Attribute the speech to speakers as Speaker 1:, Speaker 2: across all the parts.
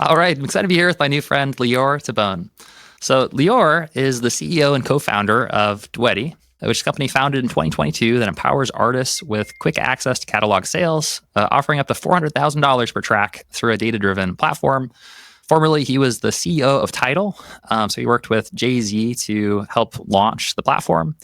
Speaker 1: All right. I'm excited to be here with my new friend, Lior Tibon. So, Lior is the CEO and co founder of Duetti, which is a company founded in 2022 that empowers artists with quick access to catalog sales, offering up to $400,000 per track through a data driven platform. Formerly, he was the CEO of Tidal. So, he worked with Jay-Z to help launch the platform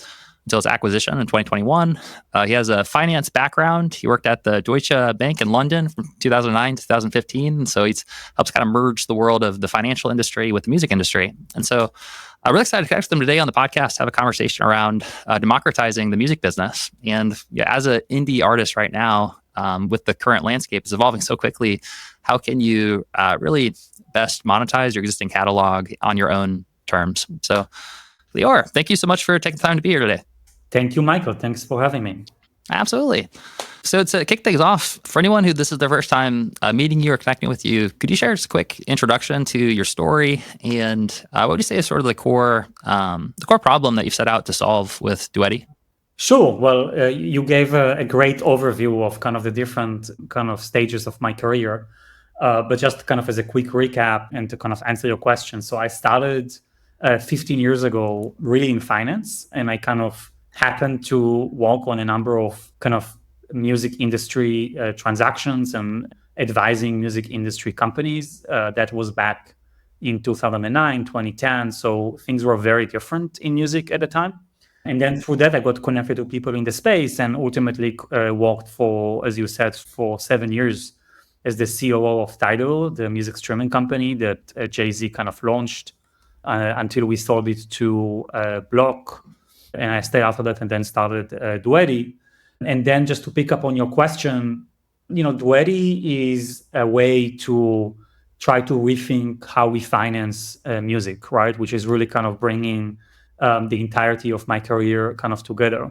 Speaker 1: until its acquisition in 2021. He has a finance background. He worked at the Deutsche Bank in London from 2009 to 2015. And so he's helps kind of merge the world of the financial industry with the music industry. And so I'm really excited to connect with them today on the podcast, have a conversation around democratizing the music business. And as an indie artist right now, with the current landscape is evolving so quickly, how can you really best monetize your existing catalog on your own terms? So, Lior, thank you so much for taking the time to be here today.
Speaker 2: Thank you, Michael. Thanks for having me.
Speaker 1: Absolutely. So to kick things off, for anyone who this is their first time meeting you or connecting with you, could you share just a quick introduction to your story and what would you say is sort of the core problem that you've set out to solve with Duetti?
Speaker 2: Sure. Well, you gave a great overview of kind of the different kind of stages of my career. But just kind of as a quick recap and to kind of answer your question. So I started 15 years ago really in finance, and I kind of happened to work on a number of kind of music industry transactions and advising music industry companies. That was back in 2009, 2010. So things were very different in music at the time. And then through that, I got connected to people in the space and ultimately worked for, as you said, for 7 years as the COO of Tidal, the music streaming company that Jay-Z kind of launched until we sold it to Block. And I stayed after that and then started Duetti. And then just to pick up on your question, Duetti is a way to try to rethink how we finance music, right? Which is really kind of bringing the entirety of my career kind of together.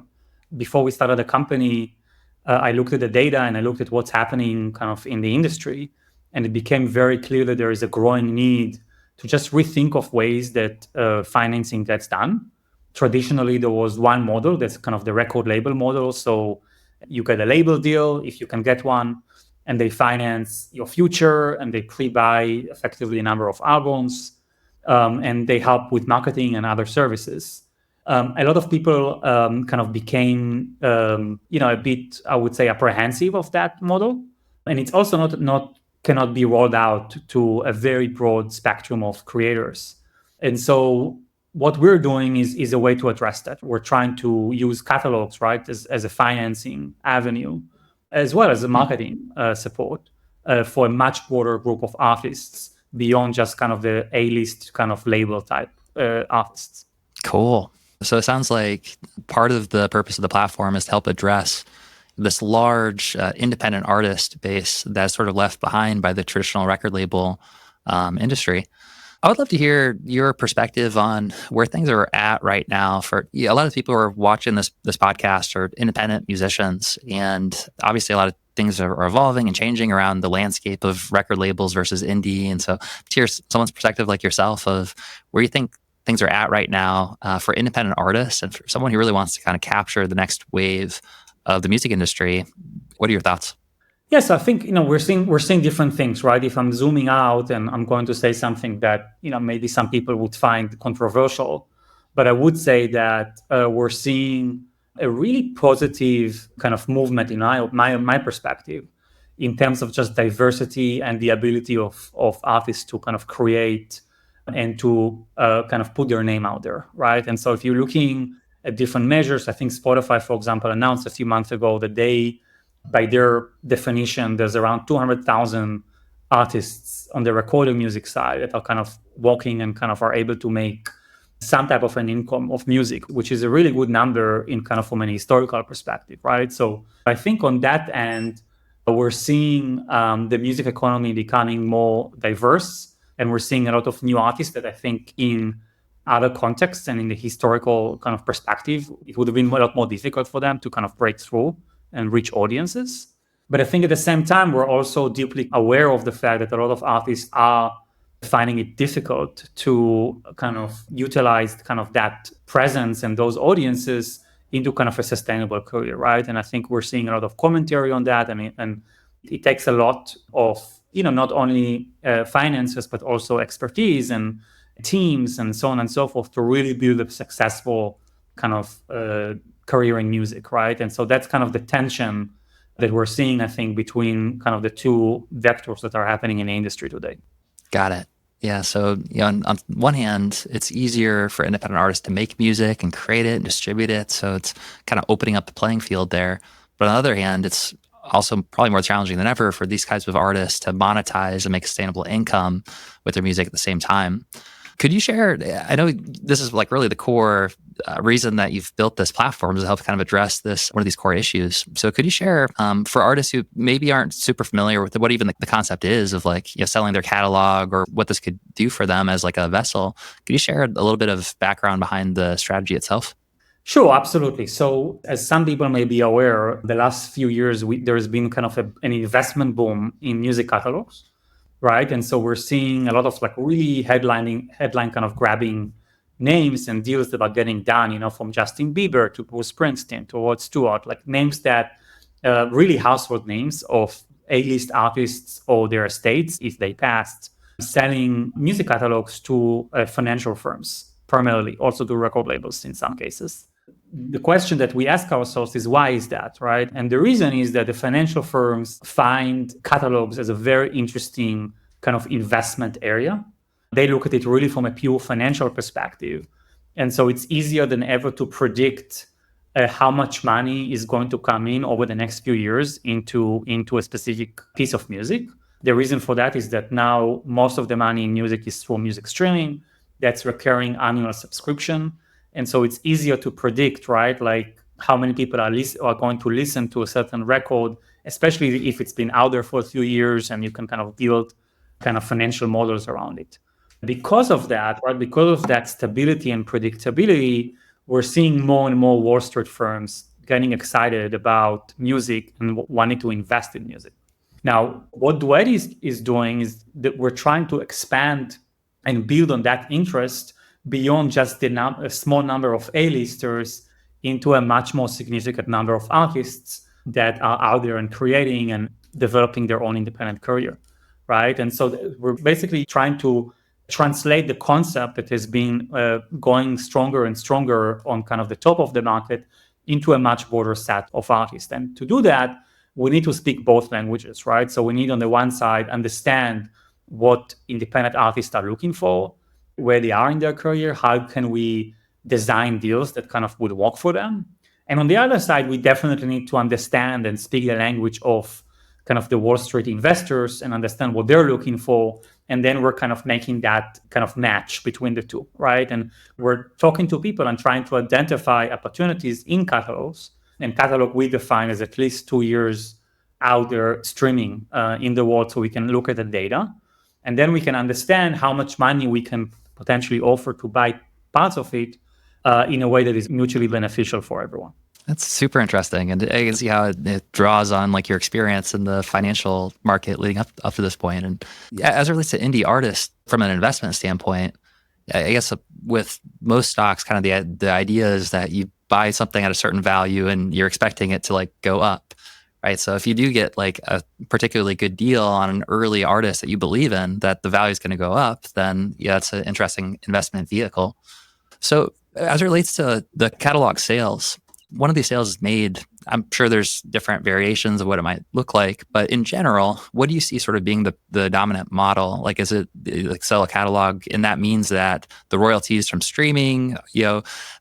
Speaker 2: Before we started the company, I looked at the data and I looked at what's happening kind of in the industry. And it became very clear that there is a growing need to just rethink of ways that financing gets done. Traditionally, there was one model that's kind of the record label model. So you get a label deal if you can get one, and they finance your future and they pre-buy effectively a number of albums, and they help with marketing and other services. A lot of people kind of became, a bit, I would say, apprehensive of that model. And it's also cannot be rolled out to a very broad spectrum of creators. And so what we're doing is a way to address that. We're trying to use catalogs, right, as a financing avenue, as well as a marketing support for a much broader group of artists beyond just kind of the A-list kind of label type artists.
Speaker 1: Cool. So it sounds like part of the purpose of the platform is to help address this large independent artist base that's sort of left behind by the traditional record label industry. I would love to hear your perspective on where things are at right now. For a lot of people who are watching this podcast are independent musicians, and obviously a lot of things are evolving and changing around the landscape of record labels versus indie. And so, to hear someone's perspective like yourself of where you think things are at right now for independent artists and for someone who really wants to kind of capture the next wave of the music industry, what are your thoughts?
Speaker 2: Yes, I think we're seeing different things, right? If I'm zooming out and I'm going to say something that maybe some people would find controversial, but I would say that we're seeing a really positive kind of movement in my perspective in terms of just diversity and the ability of artists to kind of create and to kind of put their name out there, right? And so if you're looking at different measures, I think Spotify, for example, announced a few months ago that they, by their definition, there's around 200,000 artists on the recorded music side that are kind of working and kind of are able to make some type of an income of music, which is a really good number in kind of from an historical perspective, right? So I think on that end, we're seeing the music economy becoming more diverse, and we're seeing a lot of new artists that I think in other contexts and in the historical kind of perspective, it would have been a lot more difficult for them to kind of break through and reach audiences. But I think at the same time, we're also deeply aware of the fact that a lot of artists are finding it difficult to kind of utilize kind of that presence and those audiences into kind of a sustainable career, right? And I think we're seeing a lot of commentary on that. And it takes a lot of not only finances, but also expertise and teams and so on and so forth to really build a successful kind of career in music, right? And so that's kind of the tension that we're seeing, I think, between kind of the two vectors that are happening in the industry today.
Speaker 1: Got it. Yeah. So, on one hand, it's easier for independent artists to make music and create it and distribute it. So it's kind of opening up the playing field there. But on the other hand, it's also probably more challenging than ever for these kinds of artists to monetize and make a sustainable income with their music at the same time. Could you share? I know this is like really the core reason that you've built this platform is to help kind of address one of these core issues. So could you share for artists who maybe aren't super familiar with what even the concept is of like selling their catalog or what this could do for them as like a vessel? Could you share a little bit of background behind the strategy itself?
Speaker 2: Sure, absolutely. So, as some people may be aware, the last few years there's been kind of an investment boom in music catalogs, right? And so we're seeing a lot of like really headline kind of grabbing names and deals that are getting done, from Justin Bieber to Bruce Springsteen to Rod Stewart, like names that really household names of A-list artists or their estates if they passed, selling music catalogs to financial firms primarily, also to record labels in some cases. The question that we ask ourselves is why is that, right? And the reason is that the financial firms find catalogs as a very interesting kind of investment area. They look at it really from a pure financial perspective. And so it's easier than ever to predict how much money is going to come in over the next few years into a specific piece of music. The reason for that is that now most of the money in music is through music streaming. That's recurring annual subscription. And so it's easier to predict, right? Like how many people are going to listen to a certain record, especially if it's been out there for a few years and you can kind of build kind of financial models around it. Because of that, right? Because of that stability and predictability, we're seeing more and more Wall Street firms getting excited about music and wanting to invest in music. Now, what Duetti is doing is that we're trying to expand and build on that interest beyond just a small number of A-listers into a much more significant number of artists that are out there and creating and developing their own independent career, right? And so we're basically trying to translate the concept that has been going stronger and stronger on kind of the top of the market into a much broader set of artists. And to do that, we need to speak both languages, right? So we need on the one side understand what independent artists are looking for, where they are in their career, how can we design deals that kind of would work for them. And on the other side, we definitely need to understand and speak the language of kind of the Wall Street investors and understand what they're looking for. And then we're kind of making that kind of match between the two, right? And we're talking to people and trying to identify opportunities in catalogs. And catalog we define as at least 2 years out there streaming in the world, so we can look at the data. And then we can understand how much money we can potentially offer to buy parts of it in a way that is mutually beneficial for everyone.
Speaker 1: That's super interesting. And I can see how it draws on like your experience in the financial market leading up to this point. And as it relates to indie artists from an investment standpoint, I guess with most stocks, kind of the idea is that you buy something at a certain value and you're expecting it to like go up, right? So if you do get like a particularly good deal on an early artist that you believe in, that the value is going to go up, then yeah, it's an interesting investment vehicle. So as it relates to the catalog sales, one of these sales is made, I'm sure there's different variations of what it might look like, but in general, what do you see sort of being the dominant model? Like, is it like sell a catalog and that means that the royalties from streaming,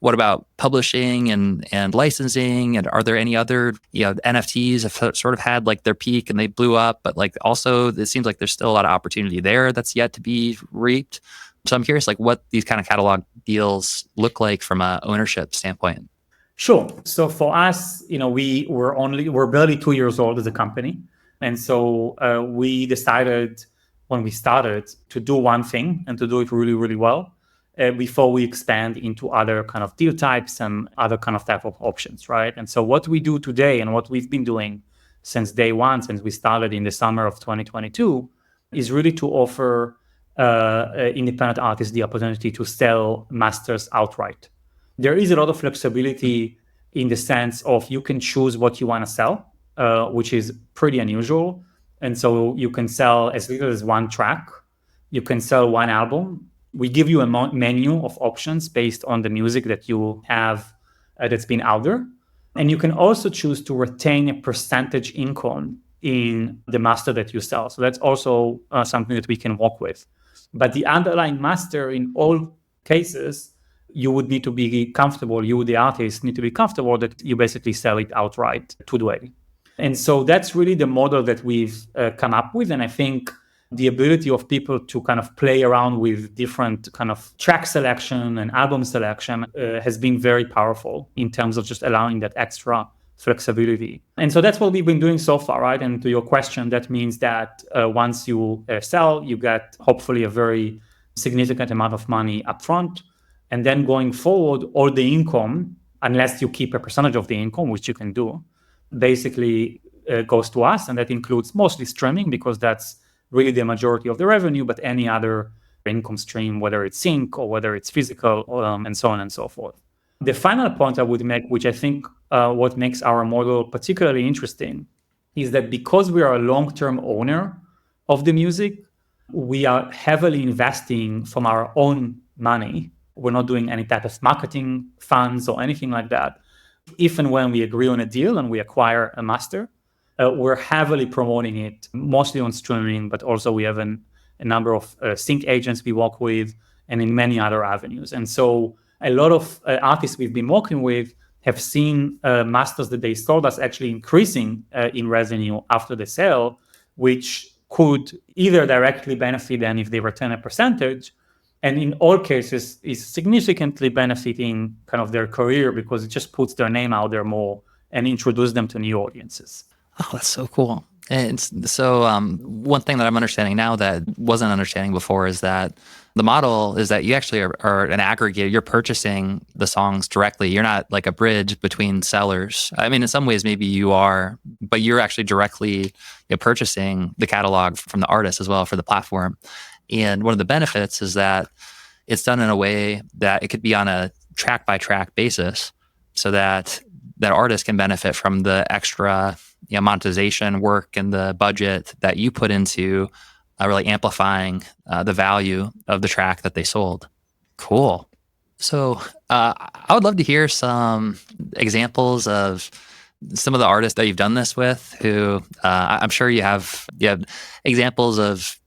Speaker 1: what about publishing and licensing? And are there any other, NFTs have sort of had like their peak and they blew up, but like also it seems like there's still a lot of opportunity there that's yet to be reaped. So I'm curious, like what these kind of catalog deals look like from a ownership standpoint.
Speaker 2: Sure. So for us, we're barely 2 years old as a company. And so we decided when we started to do one thing and to do it really, really well before we expand into other kind of deal types and other kind of type of options, right? And so what we do today and what we've been doing since day one, since we started in the summer of 2022, is really to offer independent artists the opportunity to sell masters outright. There is a lot of flexibility in the sense of you can choose what you want to sell, which is pretty unusual. And so you can sell as little as one track. You can sell one album. We give you a menu of options based on the music that you have that's been out there. And you can also choose to retain a percentage income in the master that you sell. So that's also something that we can work with. But the underlying master in all cases, you would need to be comfortable, you, the artist, need to be comfortable that you basically sell it outright to Duetti. And so that's really the model that we've come up with. And I think the ability of people to kind of play around with different kind of track selection and album selection has been very powerful in terms of just allowing that extra flexibility. And so that's what we've been doing so far, right? And to your question, that means that once you sell, you get hopefully a very significant amount of money upfront. And then going forward, all the income, unless you keep a percentage of the income, which you can do, basically goes to us. And that includes mostly streaming because that's really the majority of the revenue, but any other income stream, whether it's sync or whether it's physical, and so on and so forth. The final point I would make, which I think what makes our model particularly interesting, is that because we are a long-term owner of the music, we are heavily investing from our own money. We're not doing any type of marketing funds or anything like that. If and when we agree on a deal and we acquire a master, we're heavily promoting it, mostly on streaming, but also we have a number of sync agents we work with and in many other avenues. And so a lot of artists we've been working with have seen masters that they sold us actually increasing in revenue after the sale, which could either directly benefit them if they return a percentage, and in all cases is significantly benefiting kind of their career because it just puts their name out there more and introduce them to new audiences.
Speaker 1: Oh, that's so cool. And so one thing that I'm understanding now that wasn't understanding before is that the model is that you actually are an aggregator. You're purchasing the songs directly. You're not like a bridge between sellers. I mean, in some ways, maybe you are, but you're actually directly purchasing the catalog from the artist as well for the platform. And one of the benefits is that it's done in a way that it could be on a track by track basis so that artist can benefit from the extra monetization work and the budget that you put into really amplifying the value of the track that they sold. Cool. So I would love to hear some examples of some of the artists that you've done this with who I'm sure you have examples of.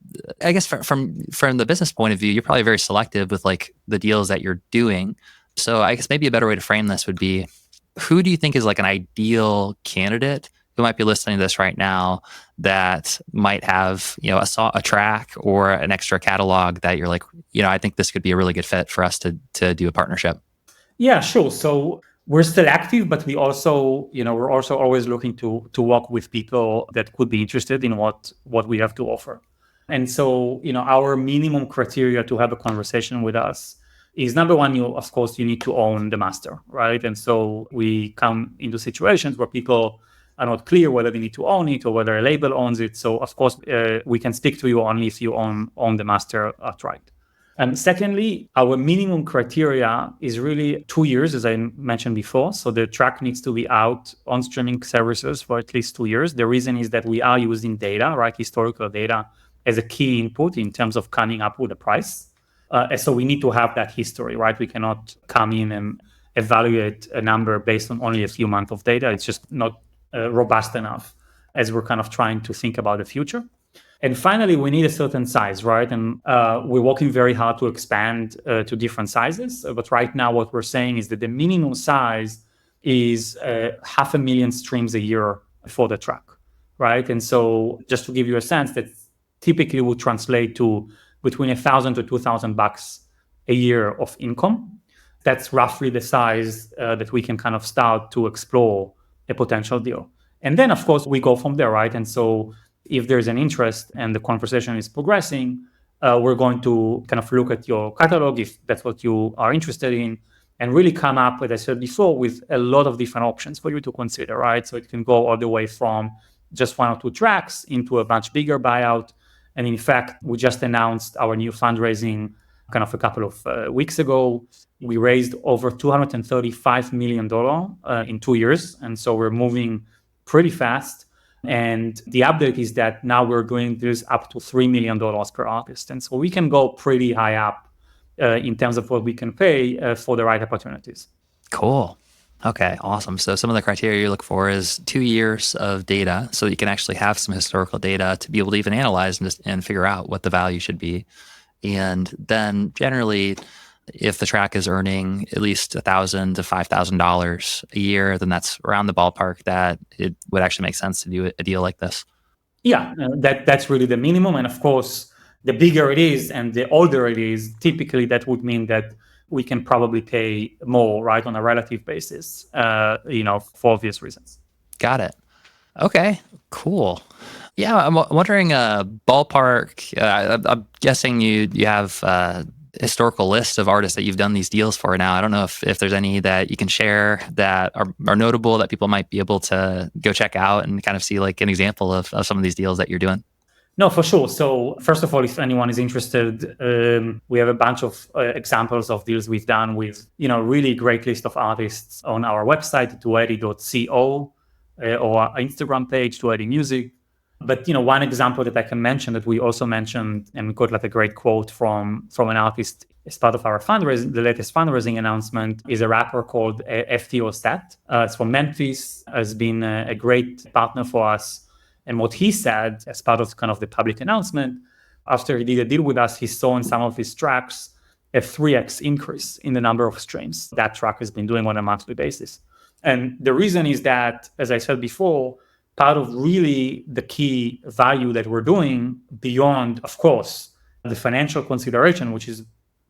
Speaker 1: I guess from the business point of view, you're probably very selective with like the deals that you're doing. So I guess maybe a better way to frame this would be, who do you think is like an ideal candidate who might be listening to this right now that might have, a track or an extra catalog that you're like, I think this could be a really good fit for us to do a partnership?
Speaker 2: Yeah, sure. So we're selective, but we also, we're also always looking to work with people that could be interested in what we have to offer. And so, our minimum criteria to have a conversation with us is, number one, of course, you need to own the master, right? And so we come into situations where people are not clear whether they need to own it or whether a label owns it. So, of course, we can speak to you only if you own the master outright. And secondly, our minimum criteria is really 2 years, as I mentioned before. So the track needs to be out on streaming services for at least 2 years. The reason is that we are using data, right, historical data, as a key input in terms of coming up with a price. So we need to have that history, right? We cannot come in and evaluate a number based on only a few months of data. It's just not robust enough as we're kind of trying to think about the future. And finally, we need a certain size, right? And we're working very hard to expand to different sizes. But right now, what we're saying is that the minimum size is 500,000 streams a year for the track, right? And so just to give you a sense, that typically would translate to between $1,000 to $2,000 a year of income. That's roughly the size that we can kind of start to explore a potential deal. And then, of course, we go from there, right? And so if there's an interest and the conversation is progressing, we're going to kind of look at your catalog, if that's what you are interested in, and really come up, as I said before, with a lot of different options for you to consider, right? So it can go all the way from just 1 or 2 tracks into a much bigger buyout. And in fact, we just announced our new fundraising kind of a couple of weeks ago. We raised over $235 million in 2 years. And so we're moving pretty fast. And the update is that now we're doing this up to $3 million per artist. And so we can go pretty high up in terms of what we can pay for the right opportunities.
Speaker 1: Cool. Okay, awesome. So some of the criteria you look for is 2 years of data, so you can actually have some historical data to be able to even analyze and figure out what the value should be. And then generally, if the track is earning at least $1,000 to $5,000 a year, then that's around the ballpark that it would actually make sense to do a deal like this.
Speaker 2: Yeah, that's really the minimum. And of course, the bigger it is and the older it is, typically that would mean that we can probably pay more, right, on a relative basis, for obvious reasons.
Speaker 1: Got it. Okay, cool. Yeah, I'm wondering, ballpark. I'm guessing you have a historical list of artists that you've done these deals for now. I don't know if there's any that you can share that are notable that people might be able to go check out and kind of see like an example of some of these deals that you're doing.
Speaker 2: No, for sure. So first of all, if anyone is interested, we have a bunch of examples of deals we've done with, really great list of artists on our website, duetti.co, or our Instagram page, Duetti Music. But, one example that I can mention that we also mentioned, and we got like a great quote from an artist as part of our fundraising, the latest fundraising announcement, is a rapper called FTO Stat. It's from Memphis, has been a great partner for us. And what he said as part of kind of the public announcement, after he did a deal with us, he saw in some of his tracks a 3x increase in the number of streams that track has been doing on a monthly basis. And the reason is that, as I said before, part of really the key value that we're doing beyond, of course, the financial consideration, which is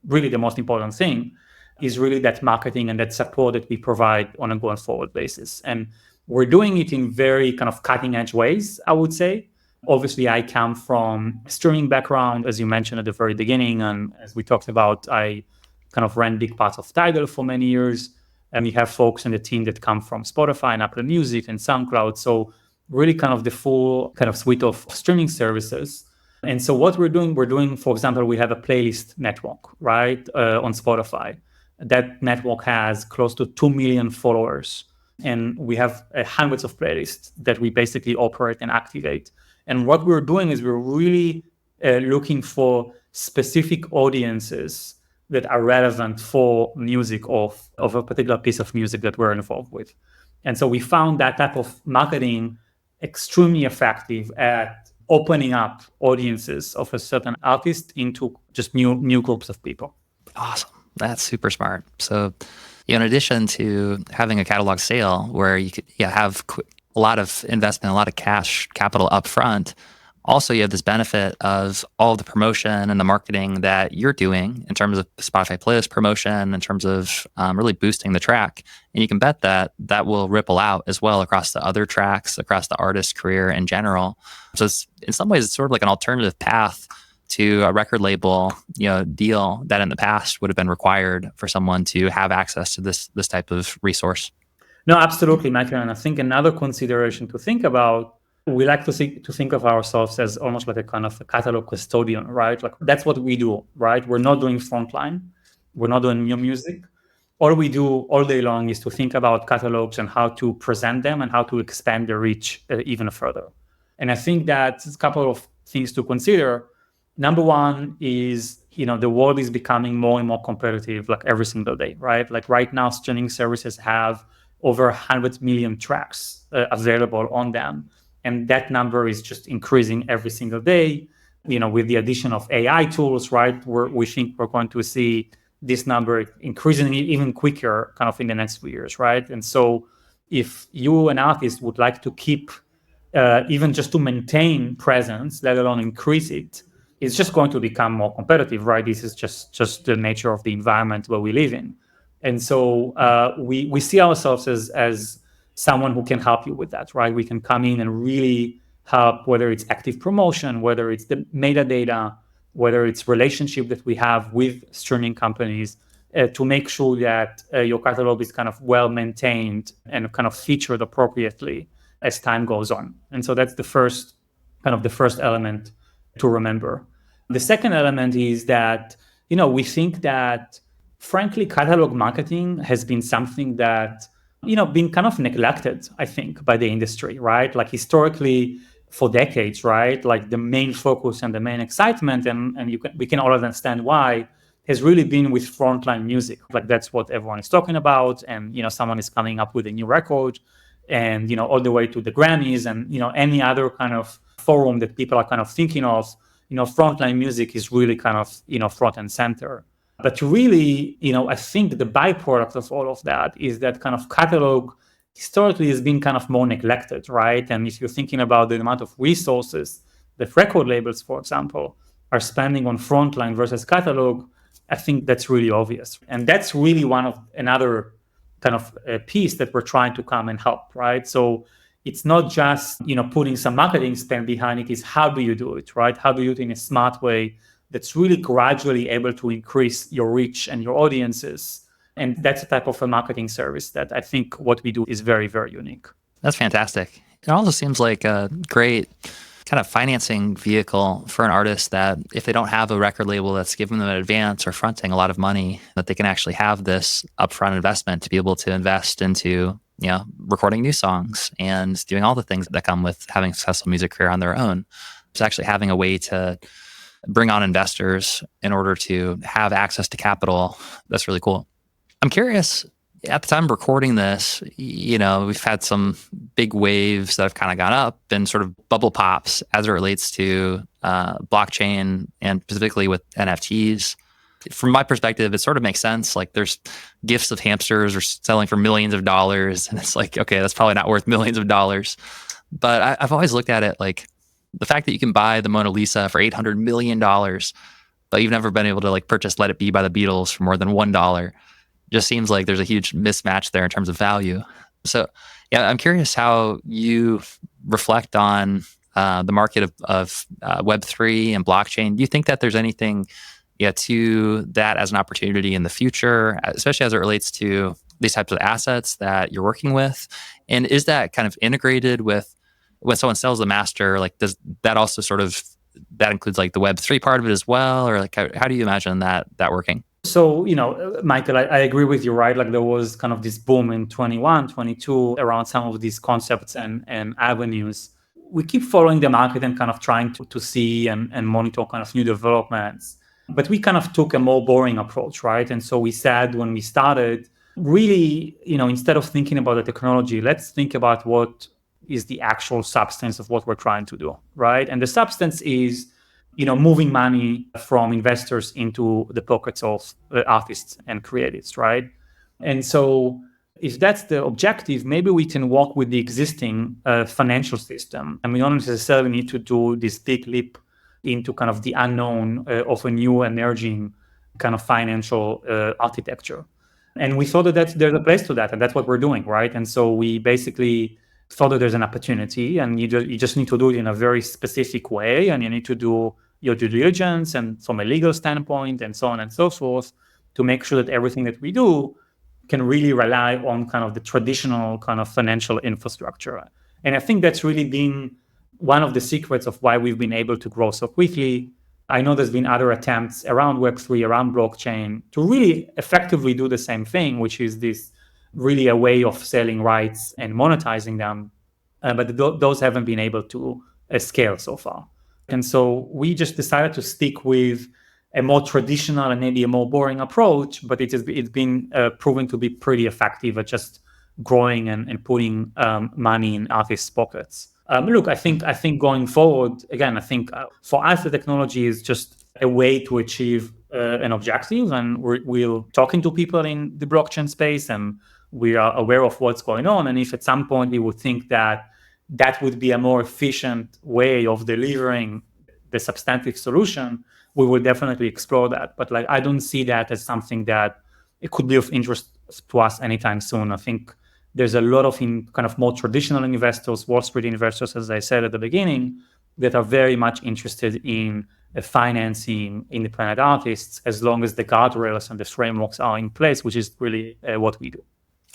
Speaker 2: really the most important thing, is really that marketing and that support that we provide on a going forward basis. And we're doing it in very kind of cutting edge ways, I would say. Obviously, I come from a streaming background, as you mentioned at the very beginning. And as we talked about, I kind of ran big parts of Tidal for many years. And we have folks in the team that come from Spotify and Apple Music and SoundCloud. So really kind of the full kind of suite of streaming services. And so what we're doing, for example, we have a playlist network, right, on Spotify. That network has close to 2 million followers. And we have hundreds of playlists that we basically operate and activate. And what we're doing is we're really looking for specific audiences that are relevant for music of a particular piece of music that we're involved with. And so we found that type of marketing extremely effective at opening up audiences of a certain artist into just new groups of people.
Speaker 1: Awesome. That's super smart. So in addition to having a catalog sale where you could have a lot of investment, a lot of cash capital up front, also you have this benefit of all the promotion and the marketing that you're doing in terms of Spotify playlist promotion, in terms of really boosting the track. And you can bet that will ripple out as well across the other tracks, across the artist's career in general. So in some ways, it's sort of like an alternative path to a record label, deal that in the past would have been required for someone to have access to this type of resource.
Speaker 2: No, absolutely, Michael. And I think another consideration to think about, we like to think of ourselves as almost like a kind of a catalog custodian, right? Like that's what we do, right? We're not doing frontline. We're not doing new music. All we do all day long is to think about catalogs and how to present them and how to expand their reach even further. And I think that a couple of things to consider. Number one is, the world is becoming more and more competitive like every single day, right? Like right now, streaming services have over 100 million tracks available on them. And that number is just increasing every single day, with the addition of AI tools, right? We think we're going to see this number increasing even quicker kind of in the next few years, right? And so if you, an artist, would like to keep, even just to maintain presence, let alone increase it, it's just going to become more competitive, right? This is just the nature of the environment where we live in. And so we see ourselves as someone who can help you with that, right? We can come in and really help, whether it's active promotion, whether it's the metadata, whether it's relationship that we have with streaming companies, to make sure that your catalog is kind of well maintained and kind of featured appropriately as time goes on. And so that's the first element to remember. The second element is that, we think that, frankly, catalog marketing has been something that been kind of neglected, I think, by the industry, right? Like historically, for decades, right? Like the main focus and the main excitement, and we can all understand why, has really been with frontline music. Like that's what everyone is talking about, and someone is coming up with a new record, and all the way to the Grammys, and any other kind of forum that people are kind of thinking of. Frontline music is really kind of front and center. But really, I think the byproduct of all of that is that kind of catalog historically has been kind of more neglected, right? And if you're thinking about the amount of resources that record labels, for example, are spending on frontline versus catalog, I think that's really obvious. And that's really another kind of piece that we're trying to come and help, right? So it's not just, putting some marketing spend behind it, is how do you do it, right? How do you do it in a smart way that's really gradually able to increase your reach and your audiences. And that's a type of a marketing service that I think what we do is very, very unique.
Speaker 1: That's fantastic. It also seems like a great kind of financing vehicle for an artist that if they don't have a record label that's giving them an advance or fronting a lot of money, that they can actually have this upfront investment to be able to invest into, recording new songs and doing all the things that come with having a successful music career on their own. It's actually having a way to bring on investors in order to have access to capital. That's really cool. I'm curious, at the time of recording this, we've had some big waves that have kind of gone up and sort of bubble pops as it relates to blockchain and specifically with NFTs. From my perspective, it sort of makes sense. Like there's gifts of hamsters are selling for millions of dollars. And it's like, okay, that's probably not worth millions of dollars. But I've always looked at it like the fact that you can buy the Mona Lisa for $800 million, but you've never been able to purchase Let It Be by the Beatles for more than $1. Just seems like there's a huge mismatch there in terms of value. So yeah, I'm curious how you reflect on the market of Web3 and blockchain. Do you think that there's anything to that as an opportunity in the future, especially as it relates to these types of assets that you're working with? And is that kind of integrated with when someone sells the master, does that also that includes the Web3 part of it as well? Or how do you imagine that working?
Speaker 2: So, Michael, I agree with you, right? Like there was kind of this boom in 21, 22 around some of these concepts and avenues. We keep following the market and kind of trying to see and monitor kind of new developments. But we kind of took a more boring approach, right? And so we said when we started, really, instead of thinking about the technology, let's think about what is the actual substance of what we're trying to do, right? And the substance is, moving money from investors into the pockets of artists and creatives, right? And so if that's the objective, maybe we can work with the existing financial system, and we don't necessarily need to do this big leap into kind of the unknown of a new emerging kind of financial architecture. And we thought that there's a place to that, and that's what we're doing, right? And so we basically thought that there's an opportunity, and you just need to do it in a very specific way, and you need to do your due diligence and from a legal standpoint and so on and so forth to make sure that everything that we do can really rely on kind of the traditional kind of financial infrastructure. And I think that's really been one of the secrets of why we've been able to grow so quickly. I know there's been other attempts around Web3, around blockchain to really effectively do the same thing, which is this really a way of selling rights and monetizing them. But those haven't been able to scale so far. And so we just decided to stick with a more traditional and maybe a more boring approach, but it's been proven to be pretty effective at just growing and putting money in artists' pockets. Look, I think going forward, again, I think for us, the technology is just a way to achieve an objective, and we're talking to people in the blockchain space, and we are aware of what's going on. And if at some point we would think that would be a more efficient way of delivering the substantive solution, we will definitely explore that. But I don't see that as something that it could be of interest to us anytime soon. I think there's a lot of kind of more traditional investors, Wall Street investors, as I said at the beginning, that are very much interested in financing independent artists as long as the guardrails and the frameworks are in place, which is really what we do.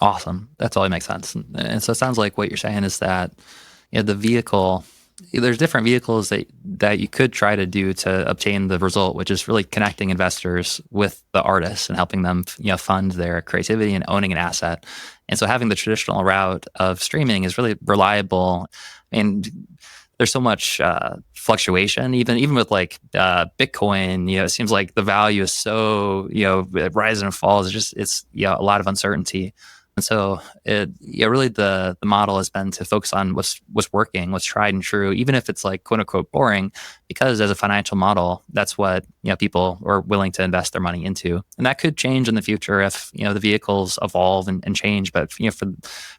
Speaker 1: Awesome. That totally makes sense. And so it sounds like what you're saying is that the vehicle, there's different vehicles that you could try to do to obtain the result, which is really connecting investors with the artists and helping them fund their creativity and owning an asset. And so having the traditional route of streaming is really reliable. And there's so much fluctuation, even with like Bitcoin. It seems like the value is so it rises and falls. It's a lot of uncertainty. And so really the model has been to focus on what's working, what's tried and true, even if it's like quote unquote boring, because as a financial model, that's what people are willing to invest their money into. And that could change in the future if the vehicles evolve and change. But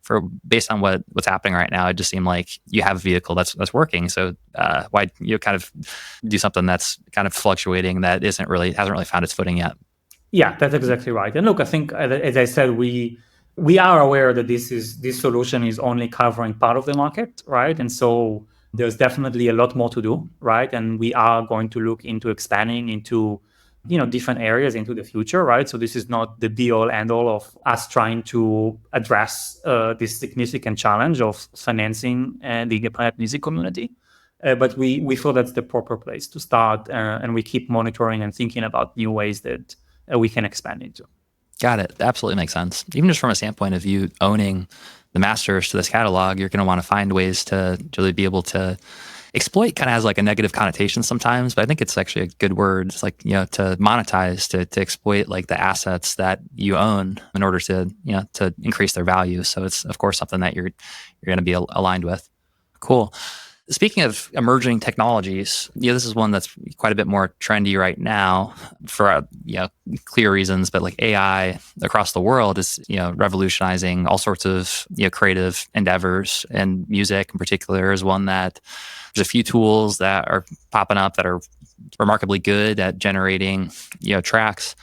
Speaker 1: for based on what's happening right now, it just seemed like you have a vehicle that's working. So why kind of do something that's kind of fluctuating that hasn't really found its footing yet?
Speaker 2: Yeah, that's exactly right. And look, I think as I said, we are aware that this solution is only covering part of the market, right? And so there's definitely a lot more to do, right? And we are going to look into expanding into different areas into the future, right? So this is not the be all end all of us trying to address this significant challenge of financing the independent music community. But we feel that's the proper place to start, and we keep monitoring and thinking about new ways that we can expand into.
Speaker 1: Got it. Absolutely makes sense. Even just from a standpoint of you owning the masters to this catalog, you're going to want to find ways to really be able to exploit. Kind of has like a negative connotation sometimes, but I think it's actually a good word. It's like, to monetize, to exploit like the assets that you own in order to, to increase their value. So it's of course something that you're going to be aligned with. Cool. Speaking of emerging technologies, this is one that's quite a bit more trendy right now for clear reasons. But like AI across the world is revolutionizing all sorts of creative endeavors, and music in particular is one that there's a few tools that are popping up that are remarkably good at generating tracks.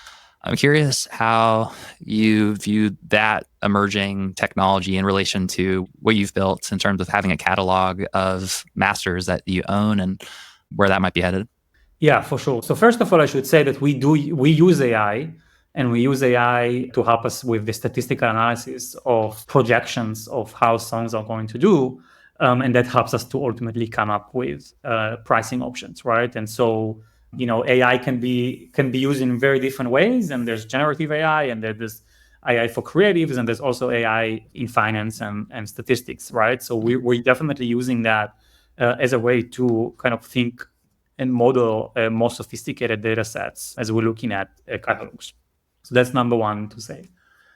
Speaker 1: I'm curious how you view that emerging technology in relation to what you've built in terms of having a catalog of masters that you own and where that might be headed.
Speaker 2: Yeah, for sure. So first of all, I should say that we use AI, and we use AI to help us with the statistical analysis of projections of how songs are going to do. And that helps us to ultimately come up with pricing options, right? And so AI can be used in very different ways, and there's generative AI, and there's AI for creatives, and there's also AI in finance and statistics, right? So we're definitely using that as a way to kind of think and model more sophisticated data sets as we're looking at catalogs. So that's number one to say.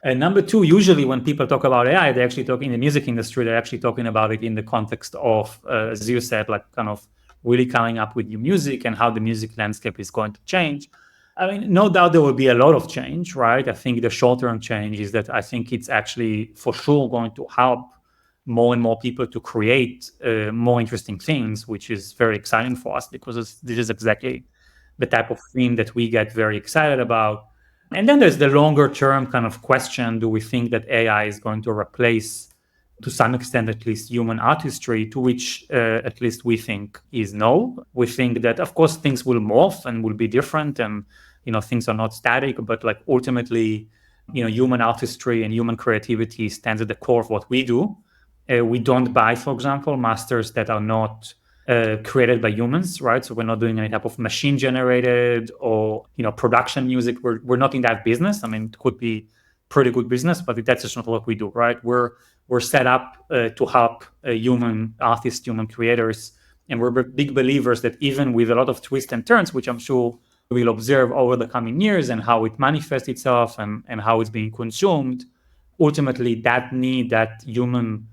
Speaker 2: And number two, usually when people talk about AI, they're actually talking in the music industry, they're actually talking about it in the context of, as you said, like kind of really coming up with new music and how the music landscape is going to change. I mean, no doubt there will be a lot of change, right? I think the short-term change is that I think it's actually for sure going to help more and more people to create more interesting things, which is very exciting for us because this is exactly the type of thing that we get very excited about. And then there's the longer term kind of question: do we think that AI is going to replace, to some extent at least, human artistry? To which at least we think is no. We think that of course things will morph and will be different, and things are not static, but like ultimately human artistry and human creativity stands at the core of what we do. We don't buy, for example, masters that are not created by humans, right? So we're not doing any type of machine generated or production music. We're not in that business. I mean, it could be pretty good business, but that's just not what we do, right? We're set up to help human artists, human creators, and we're big believers that even with a lot of twists and turns, which I'm sure we'll observe over the coming years, and how it manifests itself and how it's being consumed, ultimately that need, that human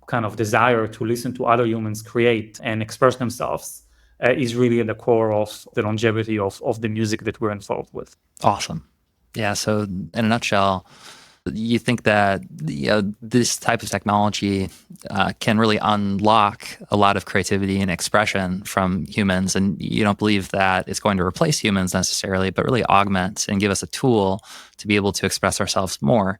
Speaker 2: kind of desire to listen to other humans create and express themselves is really at the core of the longevity of the music that we're involved with.
Speaker 1: Awesome. Yeah. So in a nutshell, you think that this type of technology can really unlock a lot of creativity and expression from humans, and you don't believe that it's going to replace humans necessarily, but really augment and give us a tool to be able to express ourselves more.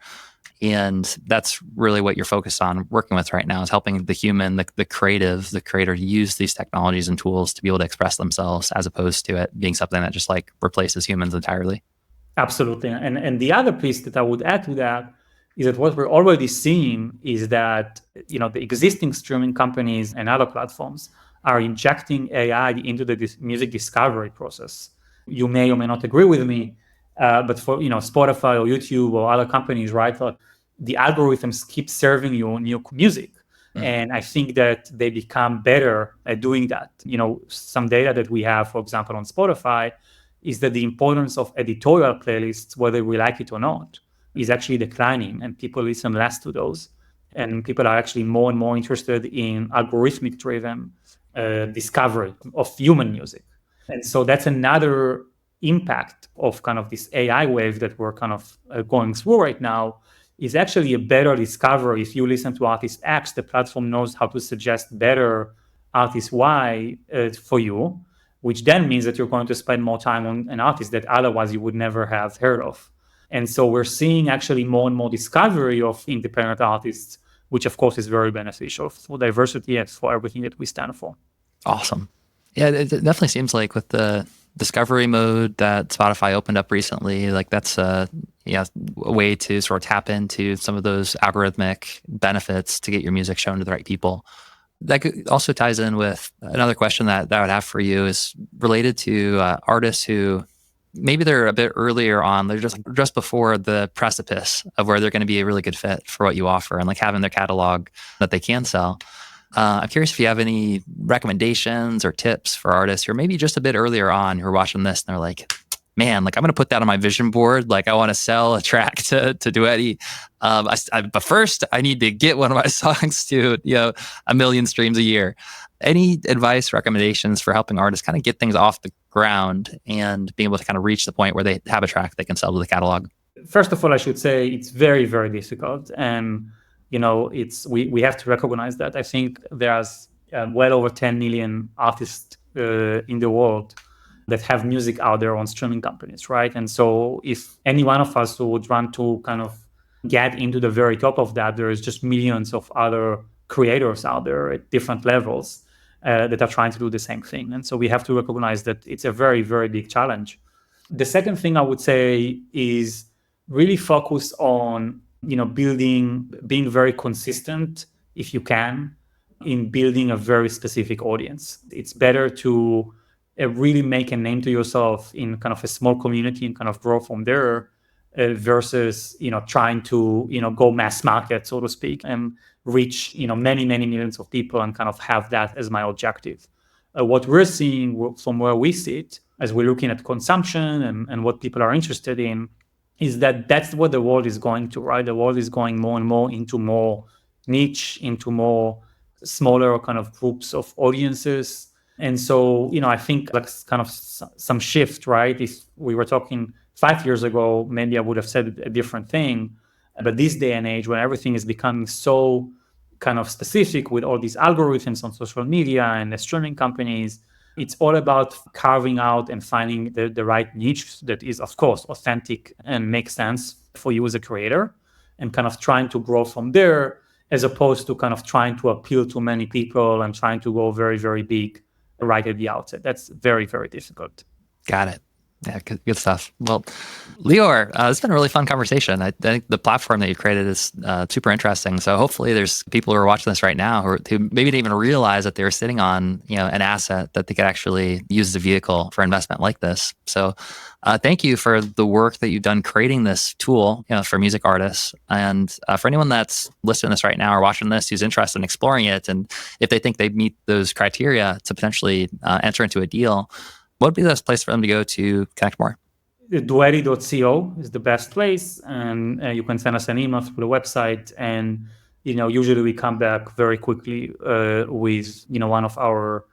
Speaker 1: And that's really what you're focused on working with right now, is helping the human, the creative, the creator, use these technologies and tools to be able to express themselves, as opposed to it being something that just like replaces humans entirely.
Speaker 2: Absolutely. And the other piece that I would add to that is that what we're already seeing is that the existing streaming companies and other platforms are injecting AI into the music discovery process. You may or may not agree with me, but for Spotify or YouTube or other companies, right? the algorithms keep serving you new music. And I think that they become better at doing that. Some data that we have, for example, on Spotify, is that the importance of editorial playlists, whether we like it or not, is actually declining, and people listen less to those. And people are actually more and more interested in algorithmic-driven discovery of human music. And so that's another impact of kind of this AI wave that we're kind of going through right now, is actually a better discovery. If you listen to artist X, the platform knows how to suggest better artist Y for you, which then means that you're going to spend more time on an artist that otherwise you would never have heard of. And so we're seeing actually more and more discovery of independent artists, which of course is very beneficial for diversity and for everything that we stand for.
Speaker 1: Awesome. Yeah, it definitely seems like with the discovery mode that Spotify opened up recently, like that's a way to sort of tap into some of those algorithmic benefits to get your music shown to the right people. That also ties in with another question that I would have for you, is related to artists who maybe they're a bit earlier on, they're just before the precipice of where they're going to be a really good fit for what you offer, and like having their catalog that they can sell. I'm curious if you have any recommendations or tips for artists who are maybe just a bit earlier on who are watching this and they're like, man, like I'm going to put that on my vision board. Like I want to sell a track to Duetti. But first I need to get one of my songs to, 1 million streams a year. Any advice, recommendations for helping artists kind of get things off the ground and being able to kind of reach the point where they have a track they can sell to the catalog?
Speaker 2: First of all, I should say it's very, very difficult. And we have to recognize that. I think there's well over 10 million artists in the world that have music out there on streaming companies, right? And so if any one of us would want to kind of get into the very top of that, there is just millions of other creators out there at different levels that are trying to do the same thing. And so we have to recognize that it's a very, very big challenge. The second thing I would say is really focus on being very consistent, if you can, in building a very specific audience. It's better to really make a name to yourself in kind of a small community and kind of grow from there versus, trying to, go mass market, so to speak, and reach, many, many millions of people and kind of have that as my objective. What we're seeing from where we sit as we're looking at consumption and what people are interested in is that that's what the world is going to, right? The world is going more and more into more niche, into more smaller kind of groups of audiences. And so, I think that's kind of some shift, right? If we were talking 5 years ago, maybe I would have said a different thing. But this day and age, when everything is becoming so kind of specific with all these algorithms on social media and the streaming companies, it's all about carving out and finding the right niche that is, of course, authentic and makes sense for you as a creator, and kind of trying to grow from there, as opposed to kind of trying to appeal to many people and trying to go very, very big right at the outset. That's very, very difficult.
Speaker 1: Got it. Yeah, good stuff. Well, Lior, it's been a really fun conversation. I think the platform that you created is super interesting. So hopefully there's people who are watching this right now who maybe didn't even realize that they were sitting on an asset that they could actually use as a vehicle for investment like this. So thank you for the work that you've done creating this tool for music artists. And for anyone that's listening to this right now or watching this who's interested in exploring it, and if they think they meet those criteria to potentially enter into a deal, what would be the best place for them to go to connect more?
Speaker 2: Duetti.co is the best place, and you can send us an email through the website. And usually we come back very quickly with one of our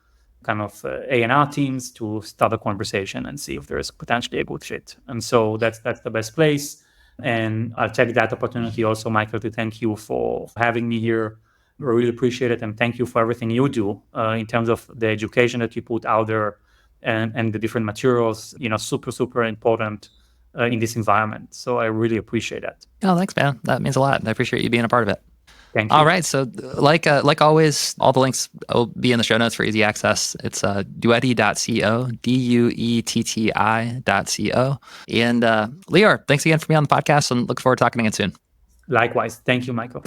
Speaker 2: kind of A&R teams to start a conversation and see if there is potentially a good fit. And so that's the best place. And I'll take that opportunity also, Michael, to thank you for having me here. I really appreciate it, and thank you for everything you do in terms of the education that you put out there. And the different materials, super, super important in this environment. So I really appreciate that.
Speaker 1: Oh, thanks, man. That means a lot. I appreciate you being a part of it.
Speaker 2: Thank you.
Speaker 1: All right. So like always, all the links will be in the show notes for easy access. It's duetti.co, duetti.co. And Lior, thanks again for being on the podcast, and look forward to talking again soon.
Speaker 2: Likewise. Thank you, Michael.